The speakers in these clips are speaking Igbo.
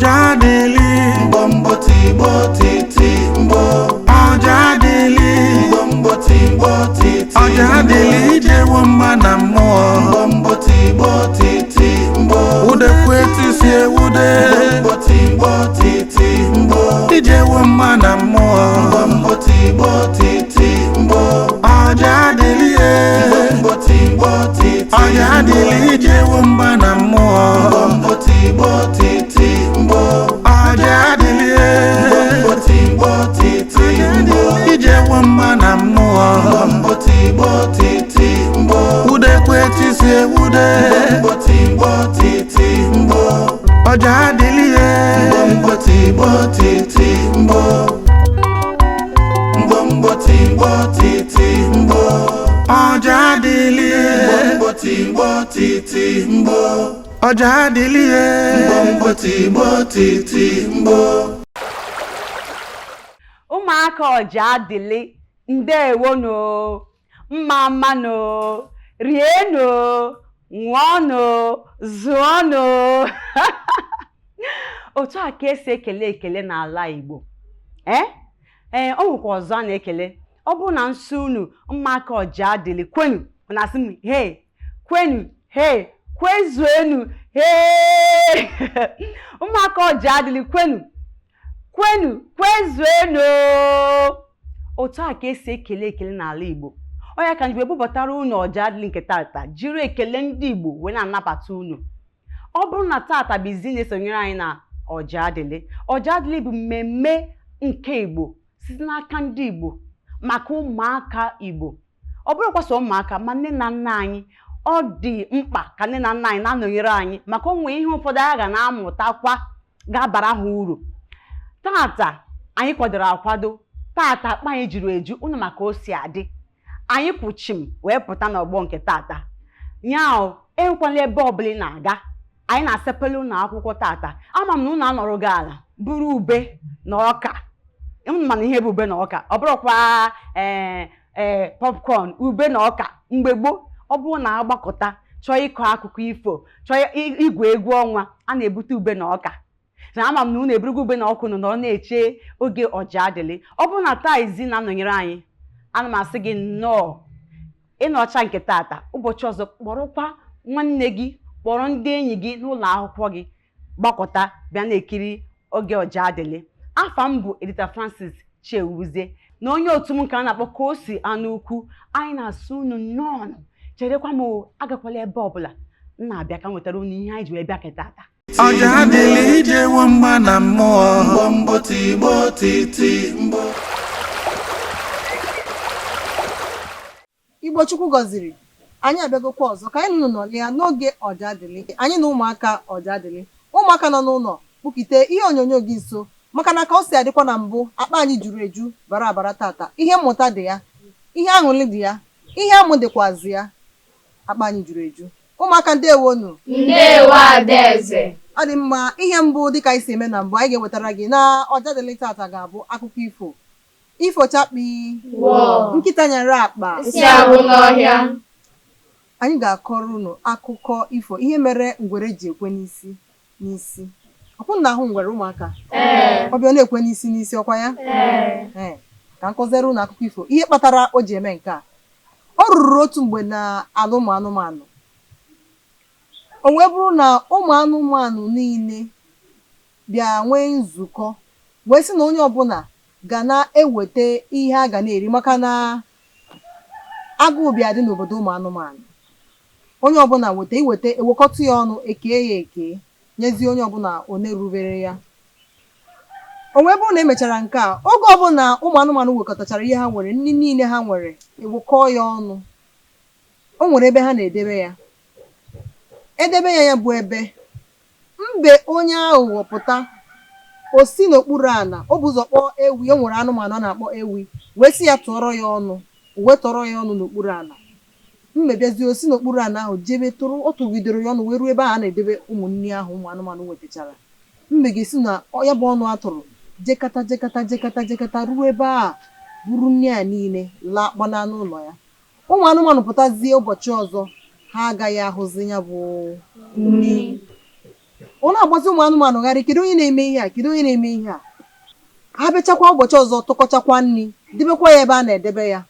Ojadili Mbombo timbo titi mbo Ojadili Mbombo timbo titi Ojadili ije womba na mmụọ Mbombo timbo titi mbo Ude kweti si ewude Mbombo timbo titi mbo ije womba na mmụọ Mbombo timbo titi mbo Ojadili Mbombo timbo titi Ojadili ije womba na mmụọ Mbombo timbo titi mbo Ojadili Mbombo timbo titi mbo ije womba na mmụọ Mbombo timbo titi mbo Ude kweti si ewude Mbombo timbo titi mbo Ojadili Mbombo timbo titi mbo Mbombo timbo titi mbo Ojadili Mbombo timbo titi mbo Ojadili Mbombo timbo titi mbo Ụmụaka Ojadili ndewonu mmamano rieno ṅụọnụ zụọnụ otu a ka esi ekele n'ala Igbo o nwekwa ọzọ a na-ekele ọ bụrụ na nso unu ụmụaka Ojadili kwenu na-asị m hey kwenu hey kwezuenu hey ụmụaka Ojadili kwenu kwezuenu otu a ka esi ekele n'ala Igbo ọ ya ka njibe bụbatara unu Ojadili nke tata jiri ekele ndị Igbo wee na-anabata unu ọ bụrụ na tata bụ izi na-esonyere anyị na Ojadili bụ mmemme nke Igbo site n'aka ndị Igbo maka ụmụaka Igbo ọ bụrụkwa sọ ụmụaka ma nne na nna anyị ọ dị mkpa ka nne na nna anyị na-anọnyere anyị maka o nwee ihe ụfọdụ anyị ga na-amụtakwa ga-abara ha uru. Tata anyị kwadoro akwado, tata akpa anyị juru eju unu maka o si adị anyị pụchim wee pụta n'ọgbọ nke tata nyaụ enwekwala ebe ọbụla na-aga anyị na-asepelu ụlọ akwụkwọ tata ama m na unu anọrọ gị ala buru ube na ọka mana ihe bụ ube na ọka ọ bụrụkwa popcorn ube na ọka mgbe gboo ọ bụrụ na agbakọta chọọ ịkọ akụkọ ifo chọọ igwe egwu ọnwa a na-ebute ube na ọka na ama m na unu eburugo ube na ọkụ nọ na-eche oge Ojadili ọ bụrụ na taa izi na-anọnyere anyị ana m asị gị nnọọ ịnọcha nke tata ụbọchị ọzọ kpọrọkwa nwanne gị kpọrọ ndị enyi gị n'ụlọ akwụkwọ gị gbakọta bịa na-ekiri oge Ojadili. Afa m bụ Edita Francis Chewuzie na onye otu m nke a na-akpọ ka o si anụ ukwu anyị na-asụ unu nnọọ cherekwa m agakwala ebe ọbụla m na-abịa ka m nwetara unu ihe anyị ji wee bịa ke tata. Ojadili ije womba na mmụọ Mbombo timbo titi mbo Igbo Chukwu gọziri anyị abịagokwa ọzọ ka anyị nọ ya n'oge Ojadili anyị na ụmụaka Ojadili ụmụaka nọ n'ụlọ kpụkite ihe onyonyo gị nso maka na ka o si adịkwa na mbụ akpa anyị juru eju bara abara tata ihe mmụta dị ya ihe aṅụrị dị ya ihe amụ dịkwazi ya akpa anyị juru eju ụmụaka ndewonu ndewo adaeze ọ dị mma ihe mbụ dịka anyị si eme na mbụ anyị ga-ewetara gị na Ojadili tata ga-abụ akụkọ ifo chakpi nkịta nyere akpa si agụ n'ọhịa anyị ga-akọrọ unu akụkọ ifo ihe mere ngwere ji ekwe n'isi ọkwụ na ahụ ngwere ụmụaka ọbịa na-ekwe n'isi ọkwa ya ka nkọzere unu akụkọ ifo ihe kpatara o ji eme nke a ọ rụrụ otu mgbe na ala ụmụ anụmanụ o wee bụrụ na ụmụ anụmanụ niile bịa nwee nzukọ wee sị na onye ọbụla ga na-eweta ihe a ga na-eri maka na agụụ bịa dị n'obodo ụmụ anụmanụ onye ọbụla iweta ewekọta ya ọnụ ekee ya eke nyezie onye ọbụla one rubere ya o wee bụrụ na emechara nke a oge ọbụla ụmụ anụmanụ wekọtachara ihe ha nwere nri niile ha nwere ewekọọ ya ọnụ o nwere ebe ha na-edebe ya bụ ebe mbe onye ahụ wepụta o si n'okpuru ala o bụ ụzọ kpọọ ewi o nwere anụmanụ a na-akpọ ewi wee si ya tụọrọ ya ọnụ wee tọrọ ya ọnụ n'okpuru ala mbe bịazie o si n'okpuru ala ahụ jebe tụrụ ọ tụgidoro ya ọnụ wee ruo ebe a na-edebe ụmụ nri ahụ ụmụ anụmanụ wetachara mbe ga-esi na ya bụ ọnụ atụrụ jekata ruo ebe a buru nri a niile laa gbana n'ụlọ ya ụmụ anụmanụ pụtazie ụbọchị ọzọ ha agaghị ahụzi ya bụ nri ọ na-agbazi ụmụ anụmanụ gharị kedu onye na-eme ihe a kedu onye na-eme ihe a ha bịachakwa ụbọchị ọzọ tụkọchakwa nri debekwa ya ebe a na-edebe ya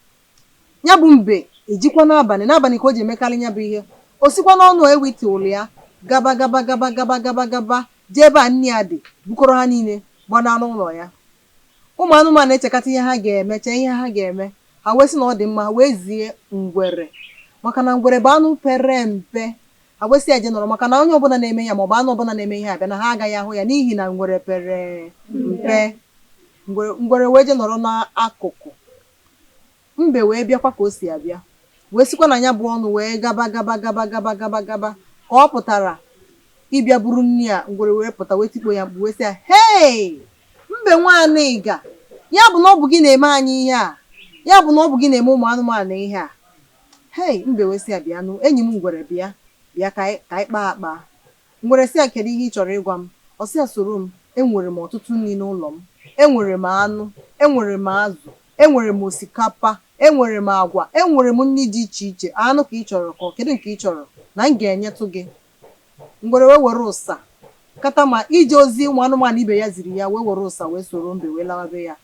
ya bụ mbe ejikwa n'abalị ka o ji emekarị ya bụ ihe o sikwa n'ọnụ ewiti ụlụ ya gaba gaba gaba gaba gaba gaba jee ebe a nri ya dị bukọrọ ha niile gbanaa n'ụlọ ya ụmụ anụmanụ echekata ihe ha ga-eme chee ihe ha ga-eme ha wee sị na ọ dị mma ha wee zie ngwere maka na ngwere bụ anụ pere mpe ha wee sị ya je nọrọ maka na onye ọbụla na-eme ya maọbụ anụ ọbụla na-eme ihe abịa na ha agaghị ahụ ya n'ihi na ngwere pere mpe ngwere wee je nọrọ n'akụkụ mbe wee bịakwa ka o si abịa wee sikwa na ya bụ ọnụ wee gaba gaba gaba gaba gaba gaba ka ọ pụtara ịbịa buru nri a ngwere wee pụta wee tikpo ya mkpu wee sị ya hei mbe nwaanyị ga ya bụ na ọ bụ gị na-eme anyị ihe a ya bụ na ọ bụ gị na-eme ụmụ anụmanụ ihe a hei mbe wee sị ya bịa nụ enyi m ngwere bịa ka anyị kpaa akpa ngwere sị ya kedu ihe ị chọrọ ịgwa m ọ sị ya soro m enwere m ọtụtụ nri n'ụlọ m enwere m anụ enwere m azụ enwere m osikapa enwere m agwa enwere m nri dị iche iche anụ ka ị chọrọ ka kedu nke ị chọrọ na m ga-enyetụ gị ngwere wee were ụsa kata ma ije ozi ụmụ anụmanụ ibe ya ziri ya wee were ụsa wee soro mbe wee lawabe ya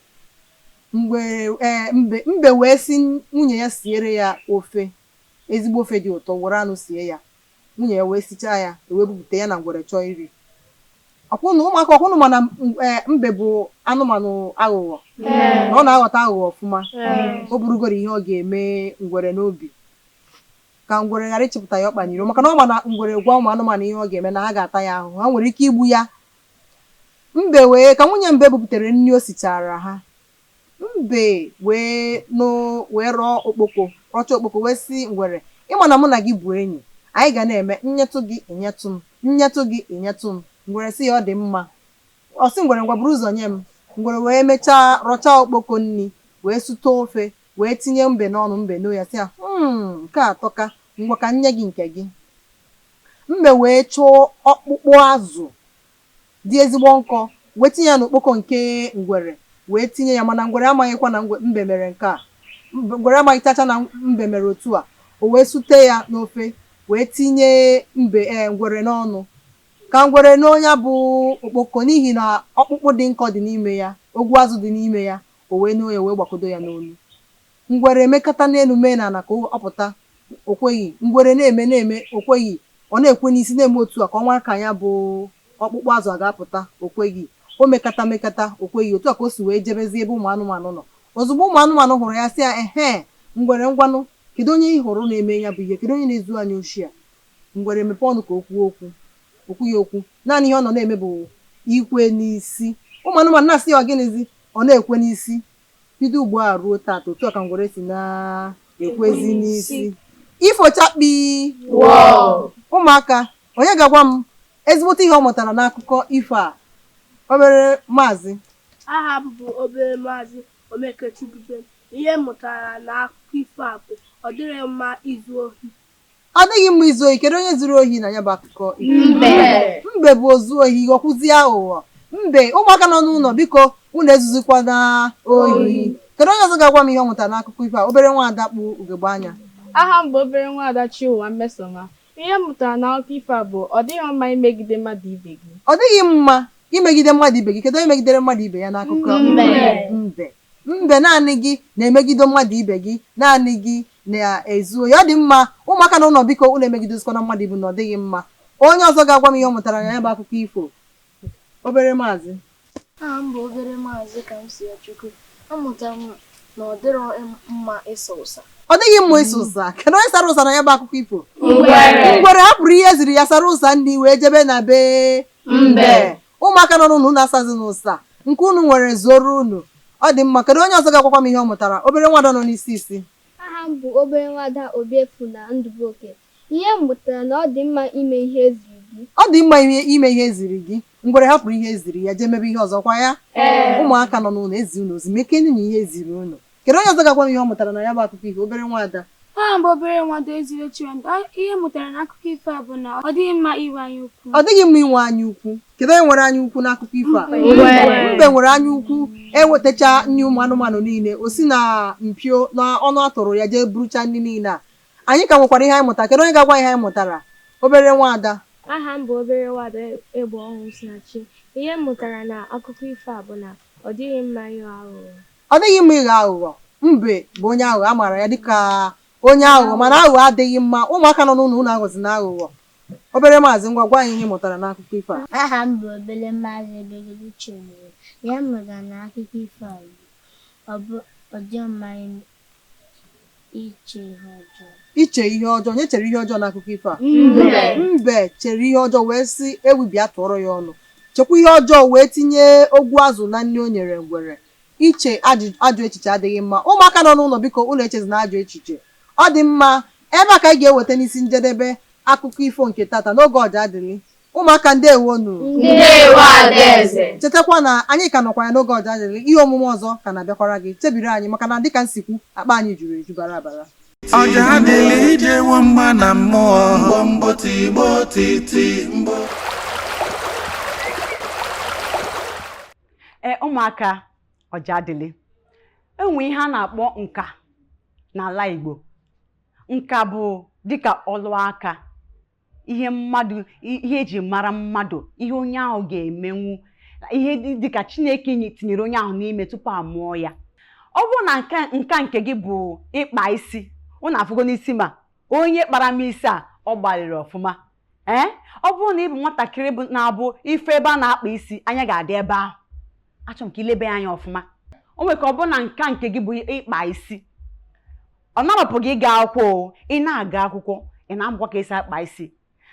mbe wee si nwunye ya siere ya ofe ezigbo ofe dị ụtọ were anụ sie ya nwunye ya wee sichaa ya wee bupụta ya na ngwere chọọ iri ụmụaka ọkwụnụ mana mbe bụ anụmanụ aghụghọ na ọ na-aghọta aghụghọ ọfụma o burugoro ihe ọ ga-eme ngwere n'obi ka ngwere ghara ịchịpụta ya ọkpa n'iro maka na ọ ma na ngwere gwa ụmụ anụmanụ ihe ọ ga-eme na ha ga-ata ya ahụhụ ha nwere ike igbu ya mbe wee ka nwunye mbe buputere nri o sichara ha mbe wee rọọ rọcha okpoko wee si ngwere ịma na mụ na gị bụ enyi anyị ga na-eme nyetụ gị enyetụ m nyetụ gị enyetụ m ngwere sị ya ọ dị mma ọ sị ngwere ngwa buru ụzọ nye m ngwere wee mechaa rọchaa okpoko nri wee sụta ofe wee tinye mbe n'ọnụ mbe n'o ya sị ya nke a atọka ngwa ka nye gị nke gị mbe wee chọọ ọkpụkpụ azụ dị ezigbo nkọ wee tinye ya n'okpoko nke ngwere wee tinye ya mana ngwere amaghịkwa na mbe mere nke a ngwere amaghịtacha na mbe mere otu a o wee sute ya n'ofe wee tinye ngwere n'ọnụ ka ngwere n'onye bụ okpoko n'ihi na ọkpụkpụ dị nkọ dị n'ime ya ogwu azụ dị n'ime ya o wee n'oye wee gbakodo ya n'olu ngwere emekata n'elu mee na ka ọ pụta okweghị ngwere na-eme okweghị ọ na-ekwe n'isi na-eme otu a ka ọnwa ka ya bụ ọkpụkpụ azụ a ga-apụta okweghị o mekata okweghị otu a ka o si wee jebezie ebe ụmụ anụmanụ nọ ozugbo ụmụ anụmanụ hụrụ ya sị ya ngwere ngwanụ kedu onye ị hụrụ na-eme ya bụ ihe kedu onye na-ezu anyị oshi a ngwere mepe ọnụ ka okwu ya okwu naanị ihe ọ nọ na-eme bụ ikwe n'isi ụmụ anụmanụ na-asị ya ọ gịnịzi ọ na-ekwe n'isi bido ugbu a ruo taata otu a ka ngwere si na-ekwezi n'isi ifochakpi ụmụaka onye ga-agwa m ezigbote ihe ọ mụtara n'akụkọ ifo a obere maazị aha m bụ obere maazị Omekechukwu ihe m mụtara n'akụkọ ifo a bụ ọ dịghị mma izu ohi ọ dịghị mma izu ohi kedu onye zuru ohi na ya bụ akụkọ mbe bụ ozu ohi ọkwụzie aghụghọ mbe ụmụaka nọ n'ụlọ biko unu ezuzikwana ohi kedu onye ọzọ ga-agwa m ihe ọ mụtara n'akụkọ ifo a obere nwaada kpụ ugegbe anya aha m bụ obere nwaada Chiụwa Mmesoma ihe m mụtara n'akụkọ ifo a bụ ọ dịghị mma imegide mmadụ ibe gị ọ dịghị mma imegide mmadụ ibe gị kedu onye megidere mmadụ ibe ya n'akụkọ mbe naanị gị na-emegide mmadụ ibe gị naanị gị na-ezu ohi ọ dị mma ụmụaka na ụlọ biko unu emegidezikwana mmadụ ibu na ọ dịghị mma onye ọzọ ga-agwa m ihe ọ mụtara na ya bụ akụkọ ifo obere maazị aha m bụ obere maazị Kamsiachukwu amụtara m na ọ dịrọ mma ịsa ụsa ọ dịghị mma ịsa ụsa kedu onye sara ụsa na ya bụ akụkọ ifo ngwere hapụrụ ihe ziri ya sara ụsa ndị wee jebe na be mbe ụmụaka nọ n'ụlọ unu asazi n'ụsa nke unu nwere zoro unu ọ dị mma kedu onye ọzọ ga-agwakwa m ihe ọ mụtara obere nwada nọ n'isi isi aha m bụ obere nwada Obiefu na Ndụbụoke ihe m mụtara na ọ dị mma ime ihe eziri gị ọ dị mma ime ihe eziri gị ngwere hapụrụ ihe eziri ya jee mebe ihe ọzọkwa ya ụmụaka nọ n'ụlọ ezi unu ozi mekene na ihe eziri unu kedu onye ọzọ ga-agwa m ihe ọ mụtara na ya bụ akụkọ ifo obere nwada aha m bụ obere nwada Ezire Chiwendụ ihe mụtara n'akụkọ ifo a bụ na ọ dịghị mma inwe anya ukwu ọ dịghị mma inwe anya ukwu kedu onye nwere anya ukwu n'akụkọ ifo a mbe nwere anya ukwu ewetacha nri ụmụ anụmanụ niile o si na mpio na ọnụ atụrụ ya jee burucha nri niile a anyị ka nwekwara ihe anyị mụtara kedu onye ga-agwa ihe anyị mụtara obere nwada Aha m bụ obere nwada Egbo ọhụụ si na chi. Ihe m mụtara na akụkọ ifo a bụ na ọ dịghị mma ịghọ aghụghọ. Ọ dịghị mma ịghọ aghụghọ. Mbe bụ onye aghụghọ, a maara ya dịka onye aghụghọ, mana aghụghọ adịghị mma. Ụmụaka nọ n'ụlọ unu aghọzi na aghụghọ. Obere maazị, ngwa gwa anyị ihe mụtara n'akụkọ ifo a. Aha m bụ obere maazị Ebegede Chinyere. Ihe m mụtara n'akụkọ ifo a bụ ọ dị mma iche ihe ọjọọ. Iche ihe ọjọọ. Onye chere ihe ọjọọ n'akụkọ ifo a? Mbe chere ihe ọjọọ wee sị ewu bịa tụọrọ ya ọnụ. Chekwa ihe ọjọọ wee tinye ogwu azụ na nri o nyere ngwere. Iche ajọ echiche adịghị mma. Ụmụaka nọ n'ụlọ, biko unu echezina ajọ echiche. Ọ dị mma. Ebe a ka anyị ga-eweta n'isi njedebe akụkọ ifo nke tata n'oge Ojadili. Ụmụaka ndewonu. Ndewo Adaeze. Chetakwa na anyị ka nọkwa ya n'oge Ojadili. Ihe omume ọzọ ka na-abịakwara gị. Chebiri anyị maka na dịka nsikwu akpa anyị juru eju bara abara. Ojadili ijewo mma na mmụọ. Mbo mbo tigbo titi mbo. Ụmụaka Ojadili, enwe ihe a na-akpọ nka n'ala Igbo. Nka bụ dịka ọlụ aka, ihe mmadụ, ihe eji mara mmadụ, ihe onye ahụ ga-emenwu, ihe dịka Chineke tinyere onye ahụ n'ime tupu a mụọ ya. Ọ bụrụ na nka nke gị bụ ịkpa isi, unu afụgo n'isi ma onye kpara m isi a ọ gbalịrị ọfụma. Ọ bụrụ na ị bụ nwatakịrị na-abụ ife ebe a na-akpa isi, anya ga-adị ebe ahụ. Achọrọ m ka ilebe anya ọfụma. O nwere ka ọ bụrụ na nka nke gị bụ ịkpa isi, ọ na-amapụ gị ịga akwụkwọ. Ị na-aga akwụkwọ, ị na-amụkwa ka esi akpa isi.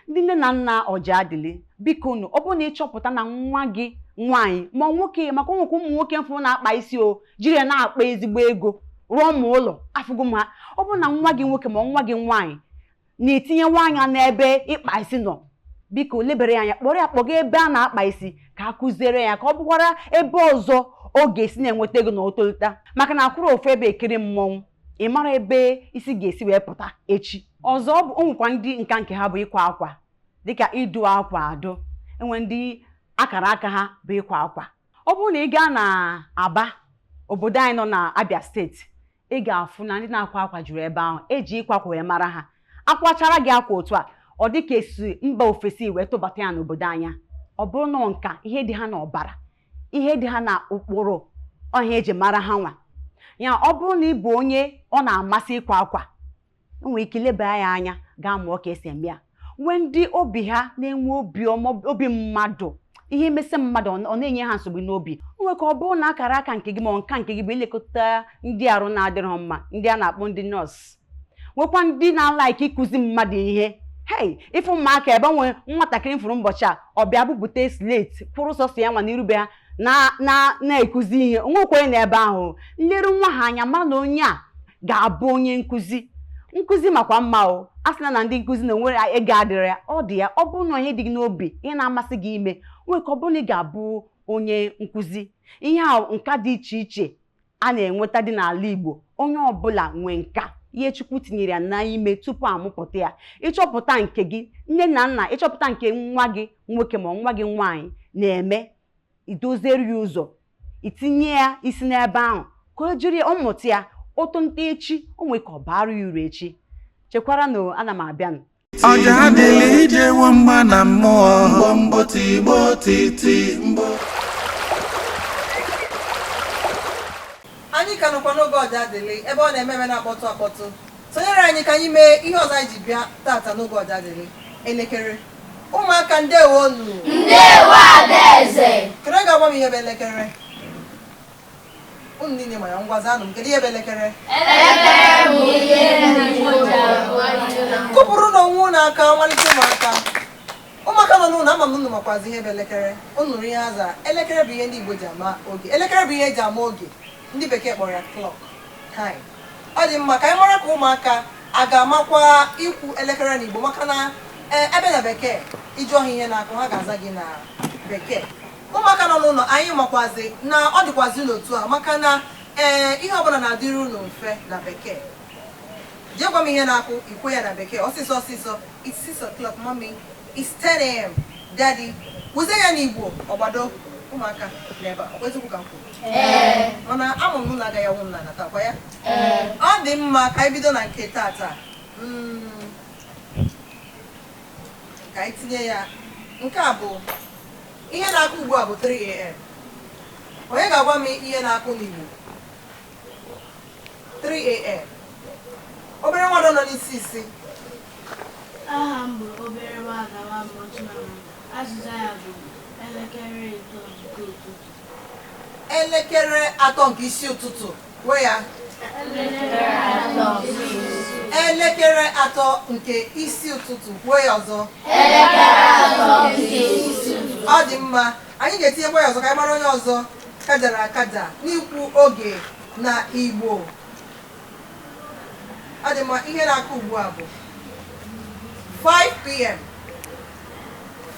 Ndị nne na nna Ojadili, biko unu, ọ bụrụ na ịchọpụta na nwa gị nwaanyị ma nwoke, maka ụmụ nwoke mfụ na-akpa isi jiri ya na-akpa ezigbo ego rụọ ma ụlọ afụgo m ha. Ọ bụrụ na nwa gị nwoke ma nwa gị nwaanyị na-etinye nwaanyị n'ebe ịkpa isi nọ, biko lebere ya anya, kpọrọ ya kpọga ebe a na-akpa isi ka a kụziere ya ka ọ bụkwara ebe ọzọ ọ ga-esi na-enweta ego na otolita. Maka na akwụrụ ofu ebe ekiri mmọnwụ, ị mara ebe isi ga-esi wee pụta echi. Ọzọ ọ nwekwa ndị nka nke ha bụ ịkwa akwa, dịka ịdụ akwa adụ. Enwe ndị akara aka ha bụ ịkwa akwa. Ọ bụrụ na ị gaa na Aba, obodo anyị nọ na Abia steeti, ị ga-afụ na ndị na-akwa akwa juru ebe ahụ. Eji ịkwa akwa wee mara ha. Akwachara gị akwa otu a, ọ dị ka esi mba ofesi wee tụbata ya n'obodo anya. Ọ bụrụ na nka, ihe dị ha n'ọbara, ihe dị ha na ụkpụrụ, ọhịa eji mara ha nwa ya. Ọ bụrụ na ị bụ onye ọ na-amasị ịkwa akwa, enwere ike ileba ya anya gaa mụọ ka esi eme ya. Nwee ndị obi ha na-enwe obi mmadụ, ihe mesị mmadụ ọ na-enye ha nsogbu n'obi. Nwee ka ọ bụrụ na akara aka nke gị ma nka nke gị bụ ilekọta ndị arụ na-adịrọ mma, ndị a na-akpọ ndị nọọsụ. Nwekwa ndị na-alaiki ịkụzi mmadụ ihe. Ịfụ ụmụaka ebe nwee nwatakịrị fụrụ ụbọchị a, ọ bịa bupụta slate kwụrụ sọsọ ya nwa n'irube ha na-ekuzi ihe. Onwekwa onye n'ebe ahụ nleru nwa ha anya mara na onye a ga-abụ onye nkụzi. Nkụzi makwa mma o. A sị na ndị nkụzi na onwere ego adịrị ya, ọ dị ya. Ọ bụrụ na ihe dị gị n'obi, ihe na-amasị gị ime, nwee ka ọ bụrụ na ị ga-abụ onye nkụzi. Ihe a nka dị iche iche a na-enweta dị n'ala Igbo. Onye ọbụla nwee nka, ihe Chukwu tinyere ya n'ime tupu amụpụta ya. Ịchọpụta nke gị nne na nna, ịchọpụta nke nwa gị nwoke ma nwa gị nwaanyị na-eme, idozere ya ụzọ, itinye ya isi n'ebe ahụ ka o jiri ọmụta ya. Otonta echi, o nwee ka ọ bara ya uru echi. Chekwara na ana m abịa. Ojadili ijewo mma na mmụọ. Mbo mbo tigbo titi mbo. Anyị ka nọkwa n'oge Ojadili ebe ọ na-eme na-akpọtụ akpọtụ. Sonyere anyị ka anyị mee ihe ọzọ anyị ji bịa tata n'oge Ojadili. Elekere. Ụmụaka ndewonu. Ndewo Adaeze. Kedu ga-agwa m ihe bụ elekere? Unu niile ma ya, ngwa zanụ m. Kedu ihe bụ elekere? Elekere bụ ihe ndị Igbo ji agwa ihe. Kụpụrụ na onwe unu aka, malite ụmụaka. Ụmụaka nọ n'ụlọ, ama m unu makwazi ihe bụ elekere. Unu nụrụ ihe ha zara. Elekere bụ ihe ndị Igbo ji ama oge. Elekere bụ ihe eji ama oge. Ndị bekee kpọrọ ya clock time. Ọ dị mma ka anyị mara ka ụmụaka a ga-amakwa ikwu elekere n'Igbo, maka na ebe na bekee ịjụ ha ihe na-akụ, ha ga-aza gị na bekee. Ụmụaka nọ n'ụlọ, anyị makwazi na ọ dịkwazi n'otu a, maka na ihe ọbụla na-adịrị unu mfe na bekee. Jee gwa m ihe na-akụ, ikwu ya na bekee ọsịsọ ọsịsọ. It's 6 o'clock, mommy. It's 10 a.m. daddy. Wụzie ya n'Igbo ọgbado. Ụmụaka n'ebe a, ezigbo ka m kwuru. Mana amụ m na agaghị anwụ m na natakwa ya. Ọ dị mma ka anyị bido na nke tata. ka anyị tinye ya. Nke a bụ ihe na-akụ ugbu a bụ 3 a.m. Onye ga-agwa m ihe na-akụ n'Igbo? 3 a.m. Obere nwadọ nọ n'isi isi. Aha m bụ obere nwada Nwamọchịmara. Azịza ya bụ elekere 3 nke ụtụtụ. Elekere 3 nke isi ụtụtụ. Wee ya. Elekere 3 nke isi ụtụtụ. Wee ya ọzọ. Elekere 3 nke isi ụtụtụ. Ọ dị mma. Anyị ga-etinyekwa ya ọzọ ka anyị mara onye ọzọ kajara akaja n'ikwu oge na Igbo. Ọ dị mma. Ihe na-akụ ugbu a bụ 5 p.m.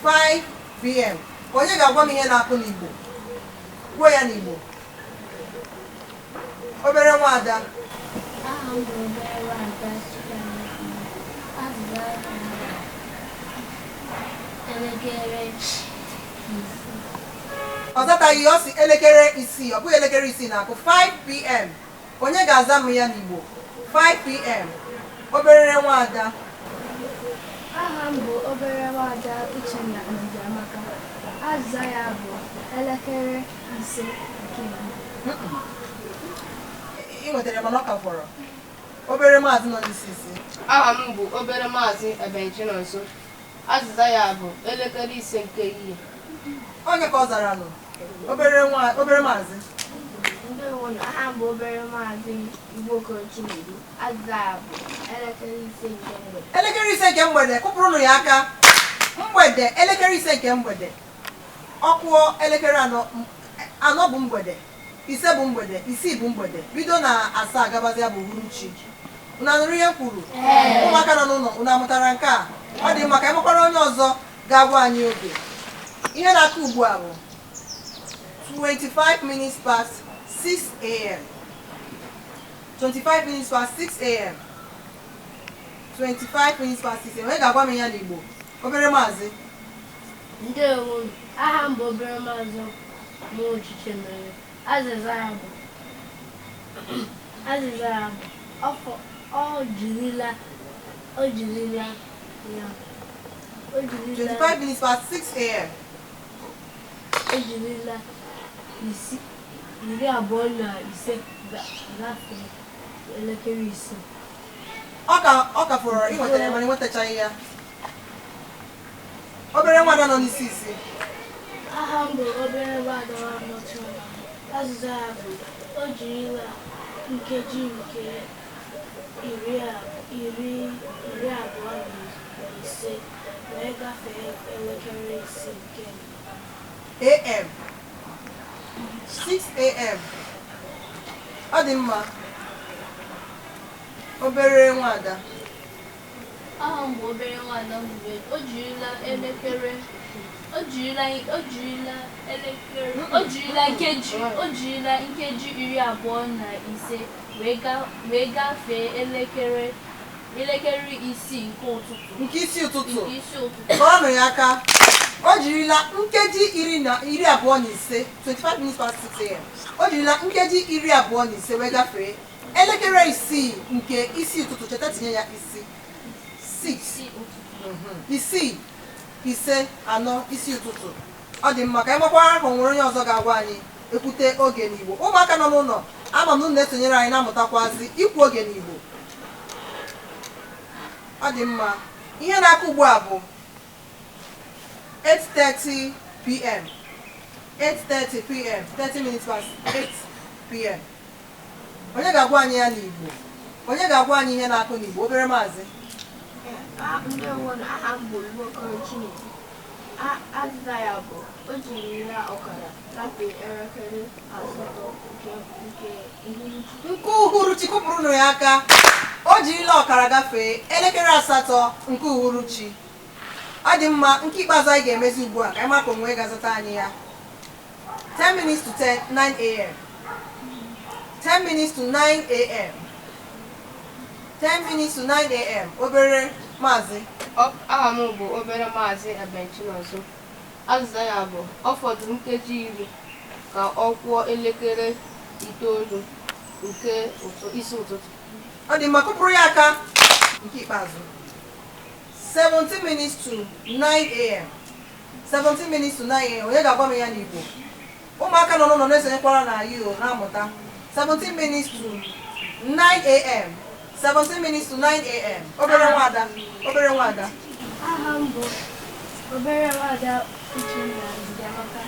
5 p.m. Onye ga-agwa m ihe na-akụ n'Igbo? Kwuo ya n'Igbo. Obere nwada. Aha m bụ obere nwada Chikamaka. Azịza ya bụ elekere 6. Ọ zataghị, ọ si elekere 6. Ọ bụghị elekere 6 na-akụ. 5 p.m. Onye ga-aza m ya n'Igbo? 5 p.m. Obere nwada. Aha m bụ obere nwada Uchenna Ndịamaka. Azịza ya bụ elekere 5 nke ehihie. Ị nwetara mana ọ ka fọrọ. Obere maazị nọ n'isi isi. Aha m bụ obere maazị Ebenchinonso. Azịza ya bụ elekere 5 nke ehihie. Onye ka ọ zara nụ? Obere maazị. Aha m bụ obere maazị Igbo Chinedu. Azịza ya bụ elekere 5 nke mgbede. Elekere 5 nke mgbede. Kụpụrụnụ ya aka. Mgbede. Elekere 5 nke mgbede. Ọ kụọ elekere 4 bụ mgbede. 5 bụ mgbede. 6 bụ mgbede. Bido na 7 gabazia bụ uhuruchi. Unu anụrụ ihe m kwuru? Ụmụaka nọ n'ụlọ unu amụtara nke a? Ọ dị maka ịmakwara onye ọzọ ga-agwa anyị oge. Ihe na-akụ ugbu a bụ 25 minutes past 6 a.m. 25 minutes past 6 a.m. 25 minutes past 6 a.m. Onye ga-agwa m ya n'Igbo? Obere maazị. Ndewo. Aha m bụ obere maazị Mochiche mere. Azịza ya bụ o jirila 25 minutes past 6 a.m. O jirila 25 gafee elekere 5. Ọ ka fọrọ ịnwetara ya mana ịnwetachaghị ya. Obere nwada nọ n'isi isi. Aha m bụ obere nwada Nwamọchịmara. Azịza ya bụ o jirila nkeji nke 25 wee gafee elekere 6 nke a.m. 6 a.m. Ọ dị mma. Obere nwada. Aha m bụ obere nwada Mgbe. O jirila nkeji 25 wee gafee elekere 6 nke ụtụtụ. Nke isi ụtụtụ. Kọọnụ ya aka. O jirila nkeji 25 25 minutes past 6 a.m. O jirila nkeji 25 wee gafee elekere 6 nke isi ụtụtụ. Cheta tinye ya isi. 6 isi 5 4 isi ụtụtụ. Ọ dị mma ka anyị gbakwara ahụ nwere onye ọzọ ga-agwa anyị ekwute oge n'Igbo. Ụmụaka nọ n'ụlọ ama m na-esonyere anyị na-amụtakwazi ikwu oge n'Igbo. Ọ dị mma. Ihe na-akụ ugbu a bụ 8:30 p.m. 8:30 p.m. 30 minutes past 8 p.m. Onye ga-agwa anyị ya n'Igbo? Onye ga-agwa anyị ihe na-akụ n'Igbo? Obere maazị. Ndewo. Aha m bụ Igbo Chinedu. Azịza ya bụ o jirila ọkara gafee elekere 8 nke uhuruchi. Kụpụrụnụ ya aka. O jirila ọkara gafee elekere 8 nke uhuruchi. Ọ dị mma. Nke ikpeazụ anyị ga-emezi ugbu a ka anyị maka onwe ga-azata anyị ya. 10 minutes to 9 a.m. 10 minutes to 9 a.m. 10 minutes to 9 a.m. Obere maazị. Aha m bụ obere maazị Ebenchinonso. Azịza ya bụ ọ fọdụrụ nkeji 10 ka ọ kwụọ elekere 9 nke isi ụtụtụ. Ọ dị mma. Kụpụrụ ya aka. Nke ikpeazụ 17 minutes to 9 a.m. 17 minutes to 9 a.m. Onye ga-agwa m ya n'Igbo. Ụmụaka nọ n'ụlọ na-esonyekwara na you na-amụta. 17 minutes to 9 a.m. 17 minutes to 9 a.m. Obere nwada. Aha m bụ obere nwada Uchenna Ndịamaka.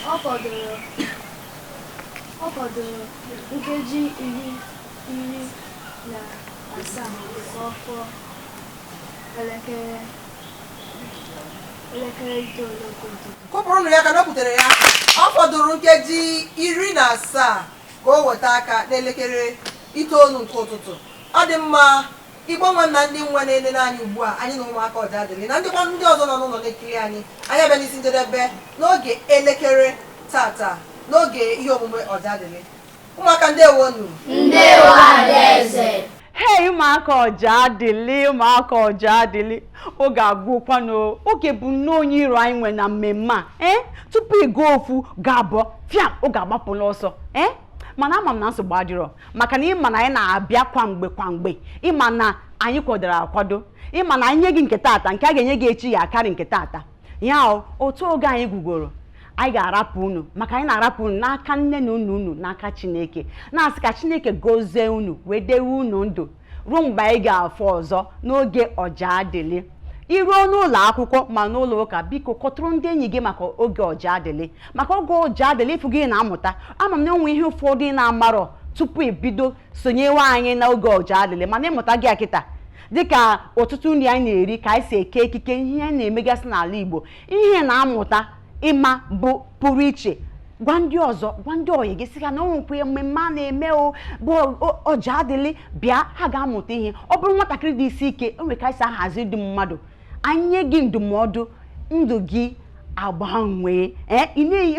Ọ fọdụrụ nkeji iri na asaa ka ọ kụọ elekere itoolu nke ụtụtụ. Kụpụrụnụ ya ka na o kwutere ya. Ọ fọdụrụ nkeji 17 ka o weta aka n'elekere itoolu nke ụtụtụ. Ọ dị mma Igbo nwe na ndị nwa na-elele anyị ugbu a, anyị na ụmụaka Ojadili na ndịkwa ndị ọzọ nọ n'ụlọ na-ekiri anyị abịa n'isi njedebe n'oge elekere tata n'oge ihe omume Ojadili. Ụmụaka ndewonu. Ndewo Adaeze. Hey ụmụaka Ojadili, oge agwụkwanụ, oge bụ n'onye iro anyị nwe na mmemme a. Tupu ịga ofu ga-abọ fịa oge agbapụ n'ọsọ. Mana ama m na nsogbu adịrọ maka na ịma na anyị na-abịa kwa mgbe ịma na anyị kwadoro akwado, ịma na anyị nye gị nke tata nke a ga-enye gị echi ya akarị nke tata ya otu oge anyị gwugoro anyị ga-arapụ unu maka anyị na-arapụ unu n'aka nne na unu n'aka Chineke na-asị ka Chineke gozie unu wee dewe unu ndụ ruo mgbe anyị ga-afụ ọzọ n'oge Ojadili. Iruo n'ụlọ akwụkwọ ma n'ụlọ ụka biko kọtụrụ ndị enyi gị maka oge Ojadili maka oge Ojadili ịfụ gị na-amụta ama m na onwe ihe ụfọdụ na-amarọ tupu ebido sonyewe anyị n'oge Ojadili mana ịmụta gị akịta dịka ọtụtụ nri anyị na-eri ka anyị si eke ekike ihe na-emegasị n'ala Igbo ihe na-amụta ịma bụ pụrụ iche. Gwa ndị ọzọ gwa ndị oyi gị sị ka na onwekwe mmemme a na-eme bụ Ojadili bịa ha ga-amụta ihe. Ọ bụrụ nwatakịrị dị isi ike o nwere ka anyị si ahazi dị mmadụ anyị nye gị ndụmọdụ ndụ gị agbanwee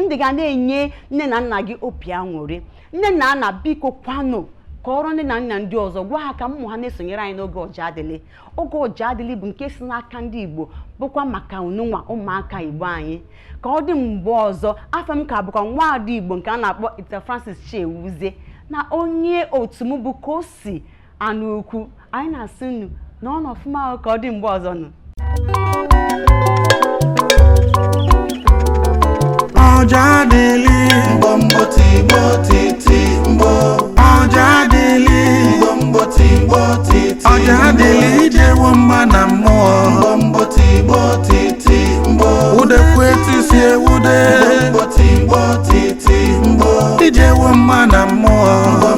ndụ ga na-enye nne na nna gị obi aṅụrị. Nne na nna biko kwanụ kọrọ nne na nna ndị ọzọ gwa ha ka ụmụ ha na-esonyere anyị n'oge Ojadili. Oge Ojadili bụ nke si n'aka ndị Igbo bụkwa maka ununwa ụmụaka Igbo anyị. Ka ọ dị mgbe ọzọ afọ m ka bụkwa nwaada Igbo nke a na-akpọ Ita Francis Chiewuzie na onye otu m bụ Kosi Anukwu. Anyị na-asị unu na ọ nọ ọfụma ka ọ dị mgbe ọzọ nụ. Ojadili Mbombo Tigbo Titi Mbo Ojadili Mbombo Tigbo Titi Ojadili ijewo mma na mmụọ Mbombo Tigbo Titi Mbo Udekwe tisi ewude Mbombo Tigbo Titi Mbo ijewo mma na mmụọ